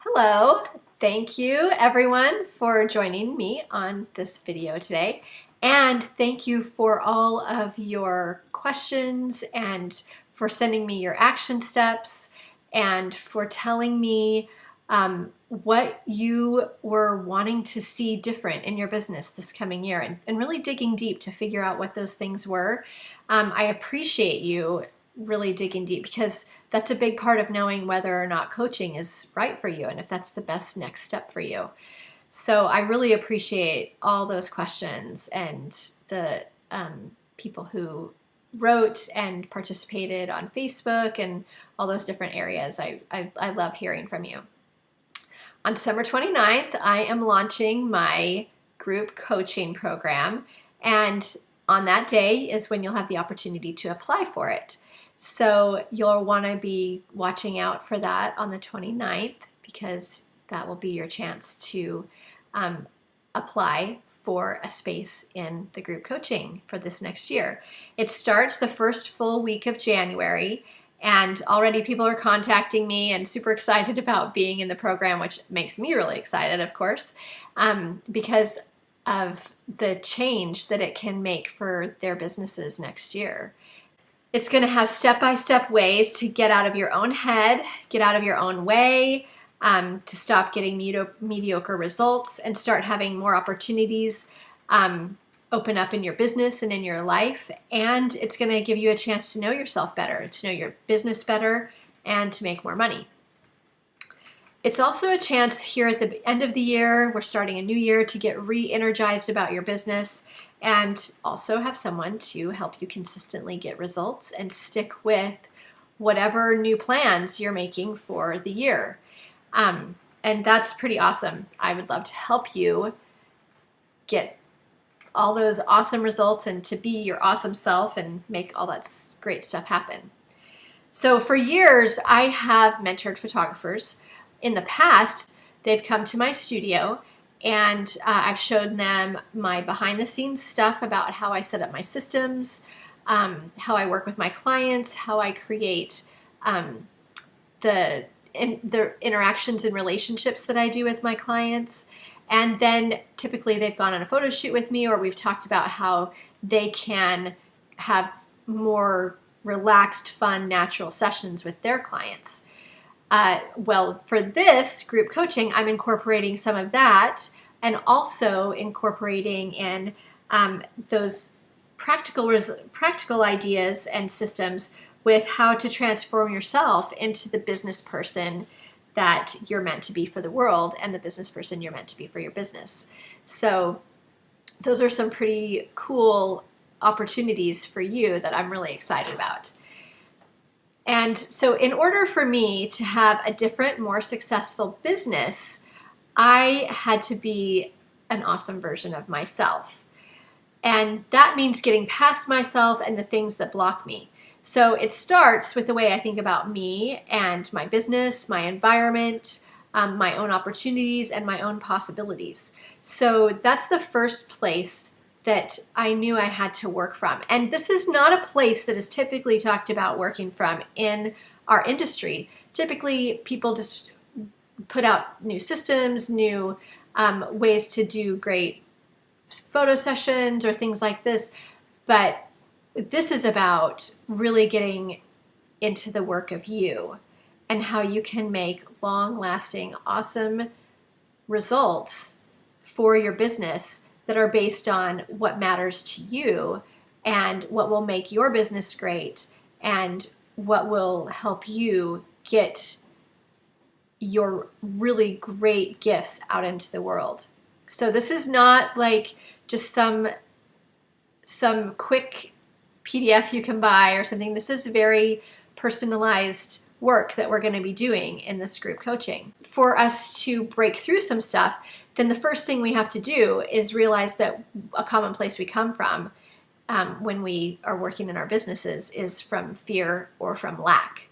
Hello, thank you everyone for joining me on this video today. And thank you for all of your questions and for sending me your action steps and for telling me what you were wanting to see different in your business this coming year and really digging deep to figure out what those things were. I appreciate you really digging deep because that's a big part of knowing whether or not coaching is right for you and if that's the best next step for you. So I really appreciate all those questions and the people who wrote and participated on Facebook and all those different areas. I love hearing from you. On December 29th, I am launching my group coaching program, and on that day is when you'll have the opportunity to apply for it. So you'll want to be watching out for that on the 29th because that will be your chance to apply for a space in the group coaching for this next year. It starts the first full week of January, and already people are contacting me and super excited about being in the program, which makes me really excited, of course, because of the change that it can make for their businesses next year. It's going to have step-by-step ways to get out of your own head, get out of your own way, to stop getting mediocre results and start having more opportunities open up in your business and in your life. And it's going to give you a chance to know yourself better, to know your business better, and to make more money. It's also a chance here at the end of the year, we're starting a new year, to get re-energized about your business and also have someone to help you consistently get results and stick with whatever new plans you're making for the year. And that's pretty awesome. I would love to help you get all those awesome results and to be your awesome self and make all that great stuff happen. So for years, I have mentored photographers. In the past, they've come to my studio and I've shown them my behind the scenes stuff about how I set up my systems, how I work with my clients, how I create the interactions and relationships that I do with my clients. And then typically they've gone on a photo shoot with me, or we've talked about how they can have more relaxed, fun, natural sessions with their clients. Well, for this group coaching, I'm incorporating some of that and also incorporating in those practical ideas and systems with how to transform yourself into the business person that you're meant to be for the world and the business person you're meant to be for your business. So those are some pretty cool opportunities for you that I'm really excited about. And so in order for me to have a different, more successful business, I had to be an awesome version of myself. And that means getting past myself and the things that block me. So it starts with the way I think about me and my business, my environment, my own opportunities, and my own possibilities. So that's the first place that I knew I had to work from. And this is not a place that is typically talked about working from in our industry. Typically, people just put out new systems, new ways to do great photo sessions or things like this. But this is about really getting into the work of you and how you can make long-lasting, awesome results for your business that are based on what matters to you and what will make your business great and what will help you get your really great gifts out into the world. So this is not like just some quick PDF you can buy or something. This is very personalized work that we're going to be doing in this group coaching. For us to break through some stuff, then the first thing we have to do is realize that a common place we come from when we are working in our businesses is from fear or from lack.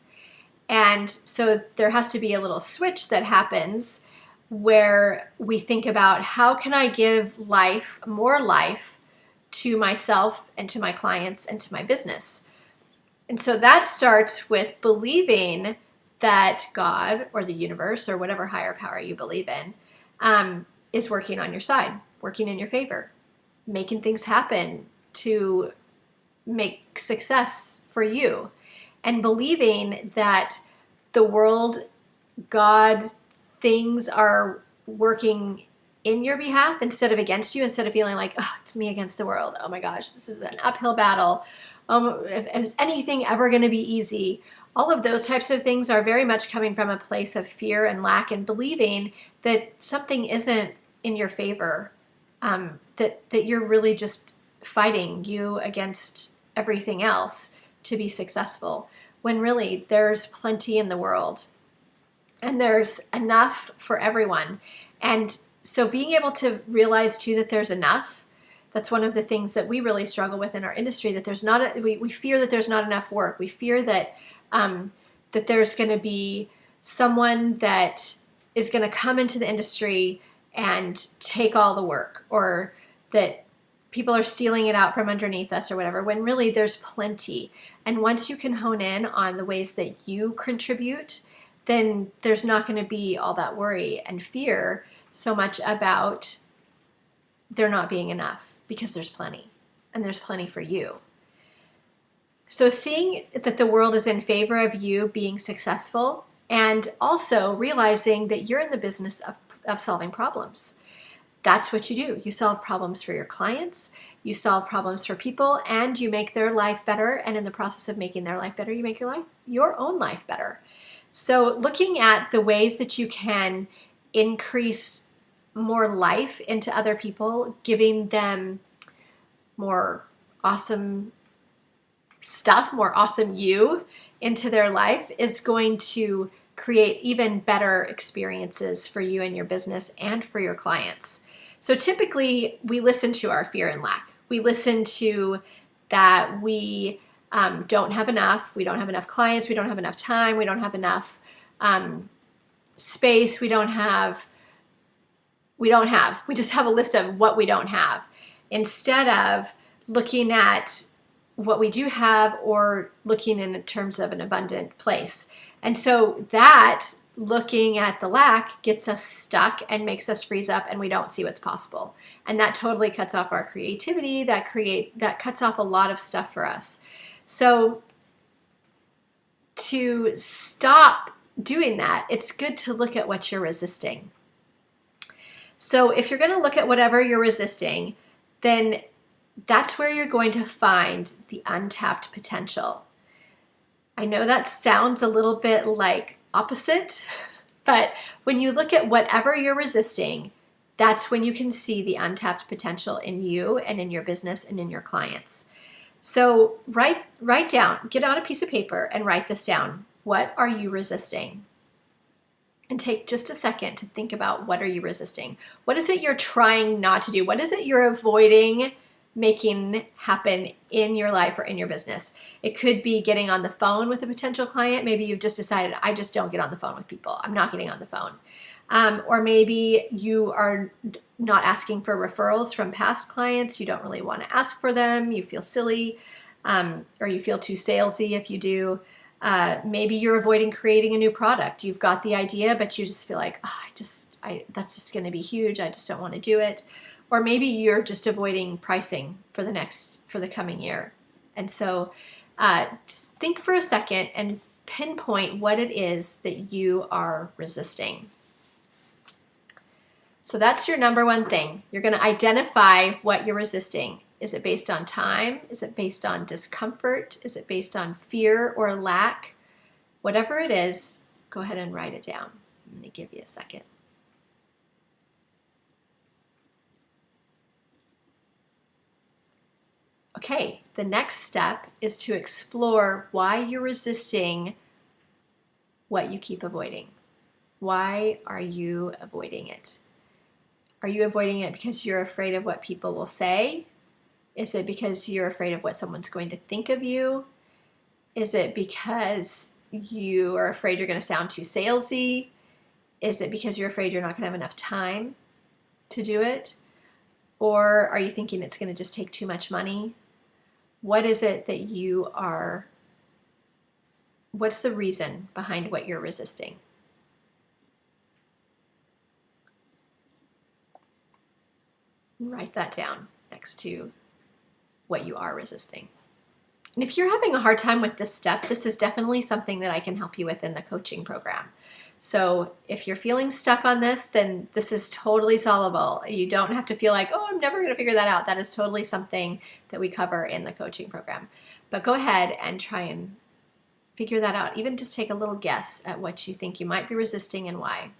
And so there has to be a little switch that happens where we think about how can I give more life to myself and to my clients and to my business. And so that starts with believing that God or the universe or whatever higher power you believe in is working on your side, working in your favor, making things happen to make success for you, and believing that the world, God, things are working in your behalf instead of against you, instead of feeling like, oh, it's me against the world. Oh my gosh, this is an uphill battle. Is anything ever going to be easy? All of those types of things are very much coming from a place of fear and lack and believing that something isn't in your favor, that you're really just fighting you against everything else to be successful, when really there's plenty in the world and there's enough for everyone. And so being able to realize too that there's enough, that's one of the things that we really struggle with in our industry, that there's not, we fear that there's not enough work. We fear that, that there's going to be someone that is going to come into the industry and take all the work, or that people are stealing it out from underneath us or whatever, when really there's plenty. And once you can hone in on the ways that you contribute, then there's not going to be all that worry and fear so much about there not being enough, because there's plenty, and there's plenty for you. So seeing that the world is in favor of you being successful, and also realizing that you're in the business of solving problems. That's what you do. You solve problems for your clients, you solve problems for people, and you make their life better. And in the process of making their life better, you make your own life better. So looking at the ways that you can increase more life into other people, giving them more awesome stuff, more awesome you into their life, is going to create even better experiences for you and your business and for your clients. So typically we listen to our fear and lack. We listen to that we don't have enough. We don't have enough clients. We don't have enough time. We don't have enough space. We just have a list of what we don't have, instead of looking at what we do have, or looking in terms of an abundant place. And so that looking at the lack gets us stuck and makes us freeze up, and we don't see what's possible. And that totally cuts off our creativity, that cuts off a lot of stuff for us. So to stop doing that, it's good to look at what you're resisting. So if you're going to look at whatever you're resisting, then that's where you're going to find the untapped potential. I know that sounds a little bit like opposite, but when you look at whatever you're resisting, that's when you can see the untapped potential in you and in your business and in your clients. So write down, get out a piece of paper and write this down. What are you resisting? And take just a second to think about, what are you resisting? What is it you're trying not to do? What is it you're avoiding making happen in your life or in your business? It could be getting on the phone with a potential client. Maybe you've just decided, I just don't get on the phone with people. I'm not getting on the phone. Or maybe you are not asking for referrals from past clients. You don't really want to ask for them. You feel silly, or you feel too salesy if you do. Maybe you're avoiding creating a new product. You've got the idea, but you just feel like, oh, that's just going to be huge. I just don't want to do it. Or maybe you're just avoiding pricing for the coming year. And so just think for a second and pinpoint what it is that you are resisting. So that's your number one thing. You're going to identify what you're resisting. Is it based on time? Is it based on discomfort? Is it based on fear or lack? Whatever it is, go ahead and write it down. I'm going to give you a second. Okay, the next step is to explore why you're resisting what you keep avoiding. Why are you avoiding it? Are you avoiding it because you're afraid of what people will say? Is it because you're afraid of what someone's going to think of you? Is it because you are afraid you're going to sound too salesy? Is it because you're afraid you're not going to have enough time to do it? Or are you thinking it's going to just take too much money? What is it that you are What's the reason behind what you're resisting? Write that down next to what you are resisting. And if you're having a hard time with this step, this is definitely something that I can help you with in the coaching program. So if you're feeling stuck on this, then this is totally solvable. You don't have to feel like, oh, I'm never going to figure that out. That is totally something that we cover in the coaching program. But go ahead and try and figure that out. Even just take a little guess at what you think you might be resisting and why.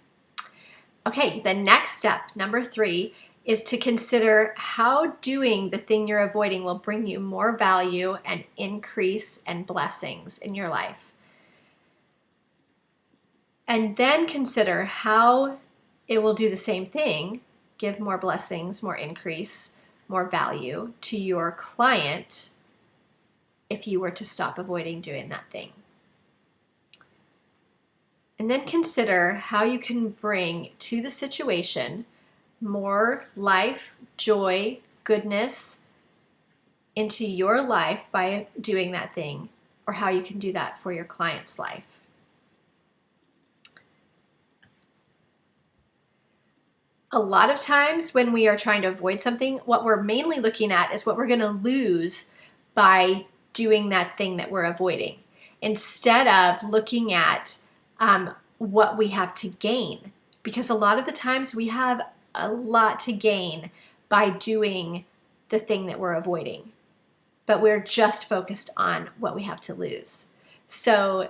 Okay, the next step, number 3, is to consider how doing the thing you're avoiding will bring you more value and increase and blessings in your life. And then consider how it will do the same thing, give more blessings, more increase, more value to your client if you were to stop avoiding doing that thing. And then consider how you can bring to the situation more life, joy, goodness into your life by doing that thing, or how you can do that for your client's life. A lot of times when we are trying to avoid something, what we're mainly looking at is what we're going to lose by doing that thing that we're avoiding, instead of looking at what we have to gain. Because a lot of the times we have a lot to gain by doing the thing that we're avoiding, but we're just focused on what we have to lose. So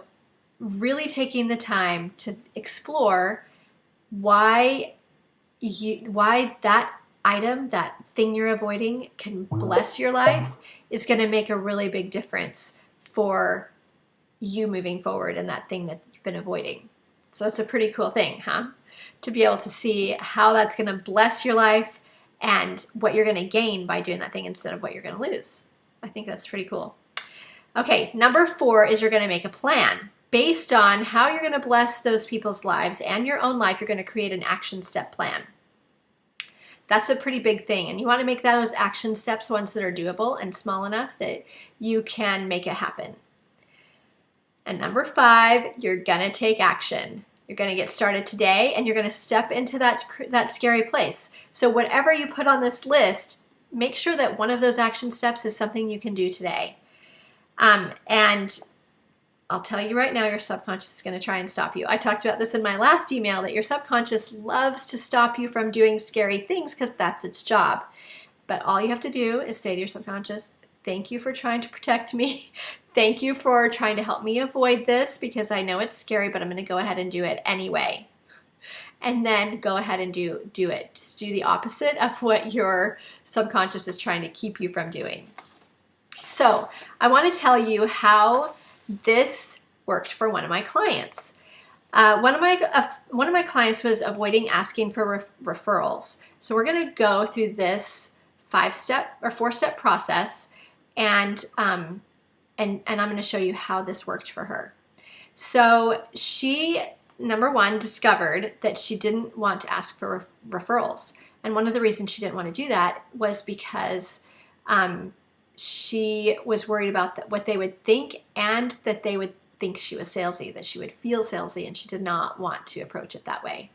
really taking the time to explore why that item, that thing you're avoiding, can bless your life is going to make a really big difference for you moving forward in that thing that you've been avoiding. So it's a pretty cool thing, huh? To be able to see how that's going to bless your life and what you're going to gain by doing that thing instead of what you're going to lose. I think that's pretty cool. Okay, number 4 is you're going to make a plan. Based on how you're going to bless those people's lives and your own life, you're going to create an action step plan. That's a pretty big thing, and you want to make those action steps ones that are doable and small enough that you can make it happen. And number 5, you're going to take action. You're going to get started today, and you're going to step into that scary place. So whatever you put on this list, make sure that one of those action steps is something you can do today. And I'll tell you right now, your subconscious is going to try and stop you. I talked about this in my last email, that your subconscious loves to stop you from doing scary things because that's its job. But all you have to do is say to your subconscious, thank you for trying to protect me. Thank you for trying to help me avoid this because I know it's scary, but I'm going to go ahead and do it anyway. And then go ahead and do it. Just do the opposite of what your subconscious is trying to keep you from doing. So I want to tell you how this worked for one of my clients. One of my clients was avoiding asking for referrals. So we're going to go through this 5-step or 4-step process, and I'm going to show you how this worked for her. So she, number 1, discovered that she didn't want to ask for referrals, and one of the reasons she didn't want to do that was because she was worried about what they would think, and that they would think she was salesy, that she would feel salesy, and she did not want to approach it that way.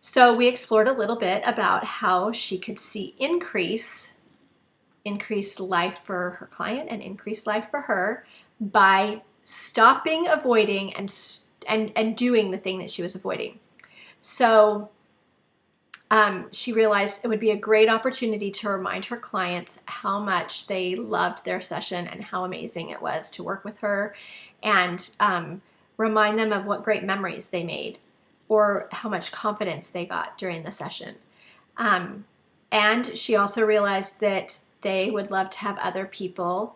So we explored a little bit about how she could see increased life for her client and increased life for her by stopping avoiding and doing the thing that she was avoiding. So she realized it would be a great opportunity to remind her clients how much they loved their session and how amazing it was to work with her, and remind them of what great memories they made or how much confidence they got during the session. And she also realized that they would love to have other people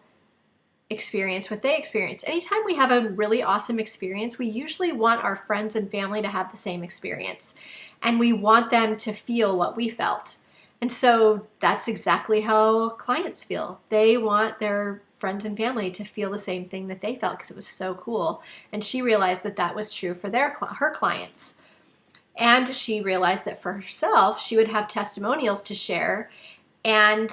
experience what they experienced. Anytime we have a really awesome experience, we usually want our friends and family to have the same experience. And we want them to feel what we felt. And so that's exactly how clients feel. They want their friends and family to feel the same thing that they felt because it was so cool. And she realized that that was true for her clients. And she realized that for herself, she would have testimonials to share And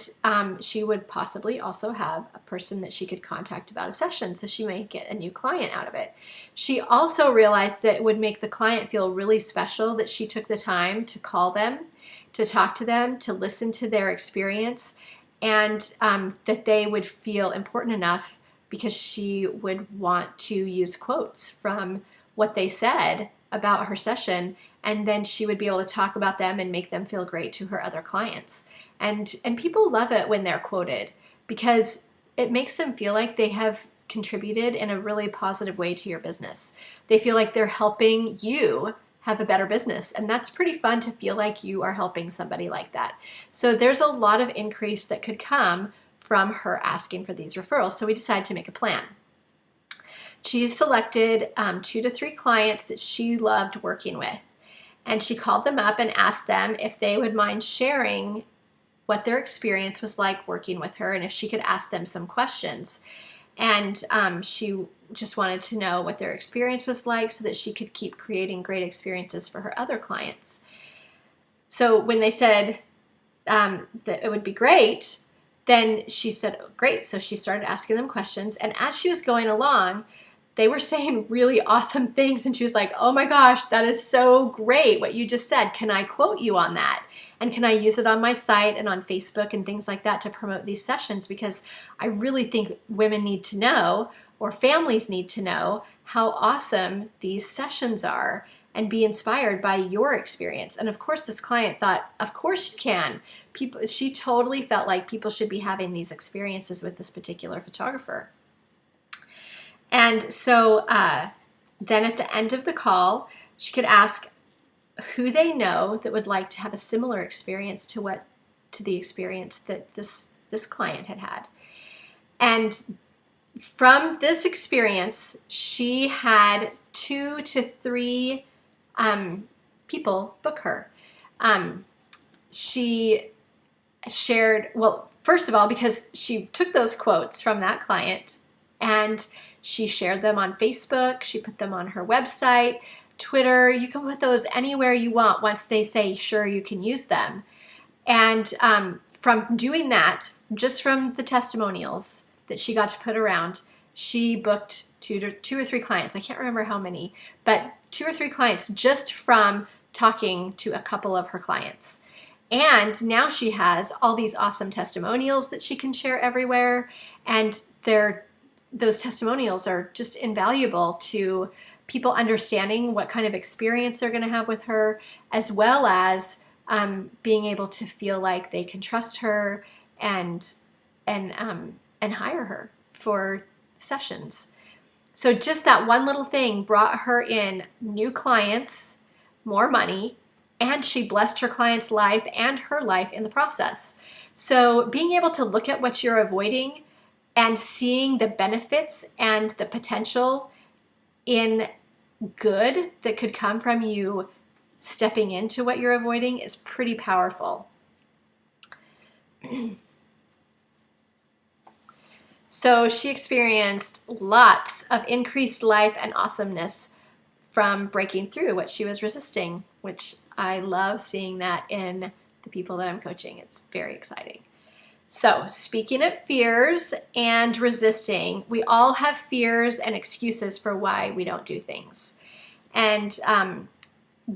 she would possibly also have a person that she could contact about a session, so she might get a new client out of it. She also realized that it would make the client feel really special that she took the time to call them, to talk to them, to listen to their experience, and that they would feel important enough because she would want to use quotes from what they said about her session, and then she would be able to talk about them and make them feel great to her other clients. And people love it when they're quoted because it makes them feel like they have contributed in a really positive way to your business. They feel like they're helping you have a better business, and that's pretty fun to feel like you are helping somebody like that. So there's a lot of increase that could come from her asking for these referrals. So we decided to make a plan. She selected 2 to 3 clients that she loved working with, and she called them up and asked them if they would mind sharing what their experience was like working with her and if she could ask them some questions. And she just wanted to know what their experience was like so that she could keep creating great experiences for her other clients. So when they said that it would be great, then she said, oh, great. So she started asking them questions. And as she was going along, they were saying really awesome things. And she was like, oh my gosh, that is so great what you just said. Can I quote you on that? And can I use it on my site and on Facebook and things like that to promote these sessions? Because I really think women need to know, or families need to know, how awesome these sessions are and be inspired by your experience. And of course, this client thought, of course you can. She totally felt like people should be having these experiences with this particular photographer. And so then at the end of the call, she could ask who they know that would like to have a similar experience to the experience that this client had had. And from this experience, she had 2 to 3 people book her. She shared, well, first of all, because she took those quotes from that client and she shared them on Facebook, she put them on her website, Twitter. You can put those anywhere you want once they say, sure, you can use them. And from doing that, just from the testimonials that she got to put around, she booked 2 or 3 clients. I can't remember how many, but 2 or 3 clients just from talking to a couple of her clients. And now she has all these awesome testimonials that she can share everywhere. And those testimonials are just invaluable to people understanding what kind of experience they're going to have with her, as well as being able to feel like they can trust her and hire her for sessions. So just that one little thing brought her in new clients, more money, and she blessed her client's life and her life in the process. So being able to look at what you're avoiding and seeing the benefits and the potential in good that could come from you stepping into what you're avoiding is pretty powerful. So she experienced lots of increased life and awesomeness from breaking through what she was resisting, which I love seeing that in the people that I'm coaching. It's very exciting. So speaking of fears and resisting, we all have fears and excuses for why we don't do things. And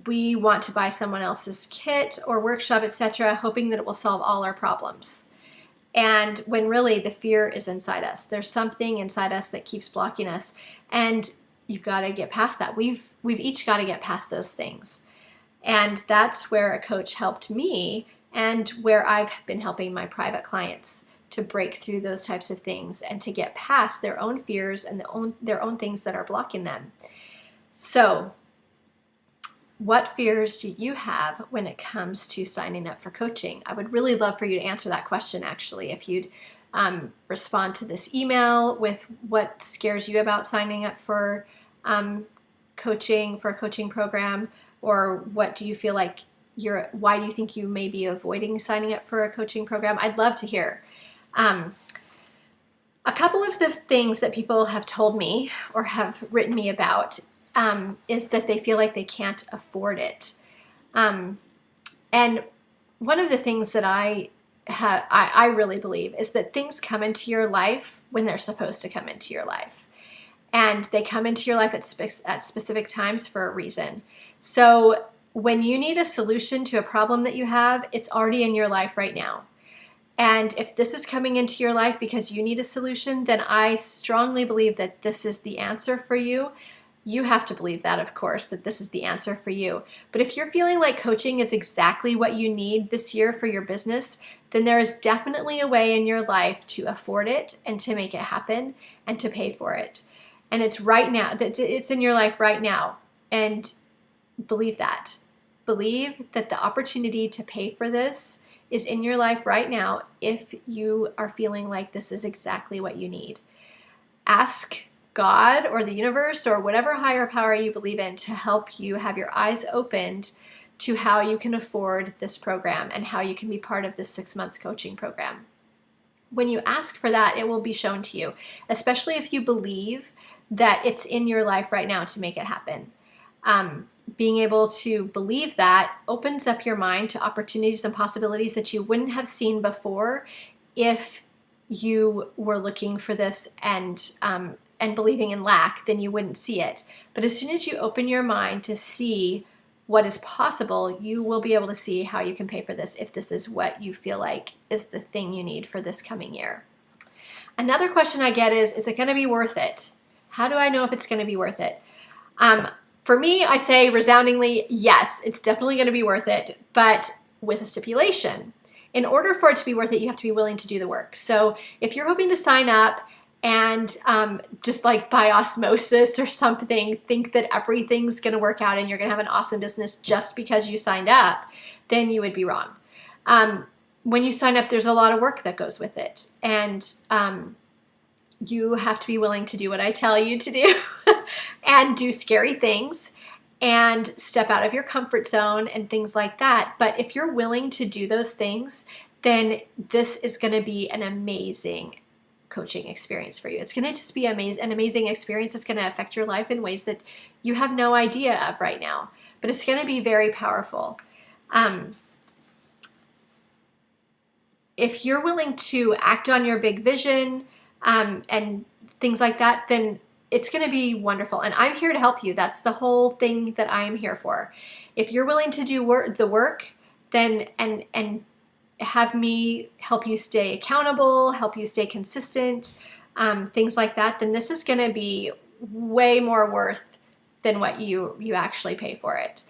we want to buy someone else's kit or workshop, etc., hoping that it will solve all our problems. And when really the fear is inside us. There's something inside us that keeps blocking us. And you've got to get past that. We've each got to get past those things. And that's where a coach helped me, and where I've been helping my private clients to break through those types of things and to get past their own fears and their own things that are blocking them. So what fears do you have when it comes to signing up for coaching? I would really love for you to answer that question, actually, if you'd respond to this email with what scares you about signing up for coaching, for a coaching program, or what do you feel like why do you think you may be avoiding signing up for a coaching program? I'd love to hear. A couple of the things that people have told me or have written me about is that they feel like they can't afford it. And one of the things that I I really believe is that things come into your life when they're supposed to come into your life. And they come into your life at specific times for a reason. So when you need a solution to a problem that you have, it's already in your life right now. And if this is coming into your life because you need a solution, then I strongly believe that this is the answer for you. You have to believe that, of course, that this is the answer for you. But if you're feeling like coaching is exactly what you need this year for your business, then there is definitely a way in your life to afford it and to make it happen and to pay for it. And it's right now, that it's in your life right now. And believe that. Believe that the opportunity to pay for this is in your life right now if you are feeling like this is exactly what you need. Ask God or the universe or whatever higher power you believe in to help you have your eyes opened to how you can afford this program and how you can be part of this 6-month coaching program. When you ask for that, it will be shown to you, especially if you believe that it's in your life right now to make it happen. Being able to believe that opens up your mind to opportunities and possibilities that you wouldn't have seen before if you were looking for this and believing in lack, then you wouldn't see it. But as soon as you open your mind to see what is possible, you will be able to see how you can pay for this if this is what you feel like is the thing you need for this coming year. Another question I get is it going to be worth it? How do I know if it's going to be worth it? For me, I say resoundingly, yes, it's definitely going to be worth it, but with a stipulation. In order for it to be worth it, you have to be willing to do the work. So if you're hoping to sign up and just like by osmosis or something, think that everything's going to work out and you're going to have an awesome business just because you signed up, then you would be wrong. When you sign up, there's a lot of work that goes with it. And you have to be willing to do what I tell you to do and do scary things and step out of your comfort zone and things like that. But if you're willing to do those things, then this is going to be an amazing coaching experience for you. It's going to just be an amazing experience. It's going to affect your life in ways that you have no idea of right now, but it's going to be very powerful. If you're willing to act on your big vision, and things like that, then it's going to be wonderful. And I'm here to help you. That's the whole thing that I am here for. If you're willing to do the work, then and have me help you stay accountable, help you stay consistent, things like that, then this is going to be way more worth than what you actually pay for it.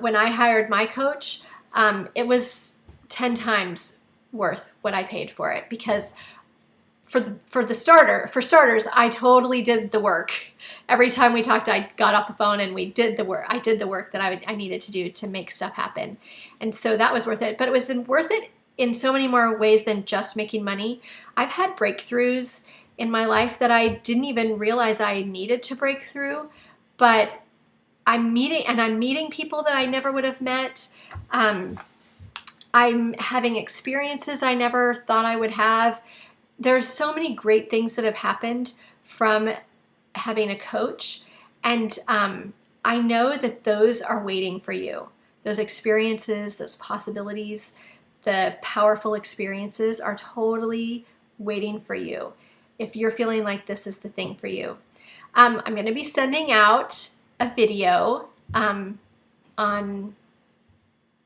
When I hired my coach, it was 10 times worth what I paid for it, because for starters, I totally did the work. Every time we talked, I got off the phone and we did the work. I did the work that I needed to do to make stuff happen. And so that was worth it. But it was worth it in so many more ways than just making money. I've had breakthroughs in my life that I didn't even realize I needed to break through. But I'm meeting people that I never would have met. I'm having experiences I never thought I would have. There's so many great things that have happened from having a coach. And I know that those are waiting for you. Those experiences, those possibilities, the powerful experiences are totally waiting for you if you're feeling like this is the thing for you. I'm going to be sending out a video in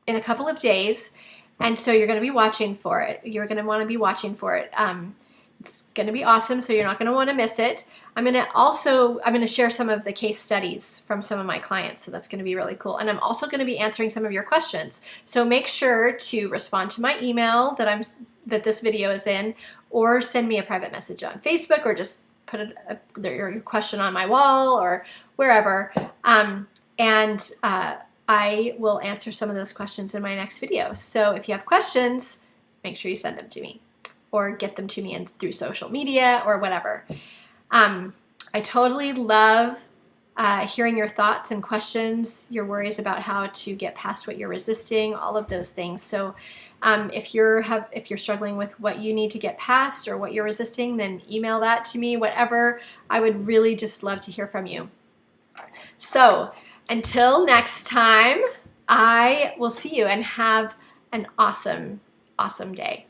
a couple of days. And so you're going to be watching for it. You're going to want to be watching for it. It's going to be awesome, so you're not going to want to miss it. I'm going to share some of the case studies from some of my clients, so that's going to be really cool. And I'm also going to be answering some of your questions. So make sure to respond to my email that this video is in, or send me a private message on Facebook, or just put your question on my wall or wherever. I will answer some of those questions in my next video. So if you have questions, make sure you send them to me or get them to me through social media or whatever. I totally love hearing your thoughts and questions, your worries about how to get past what you're resisting, all of those things. So if you're struggling with what you need to get past or what you're resisting, then email that to me, whatever. I would really just love to hear from you. So until next time, I will see you, and have an awesome, awesome day.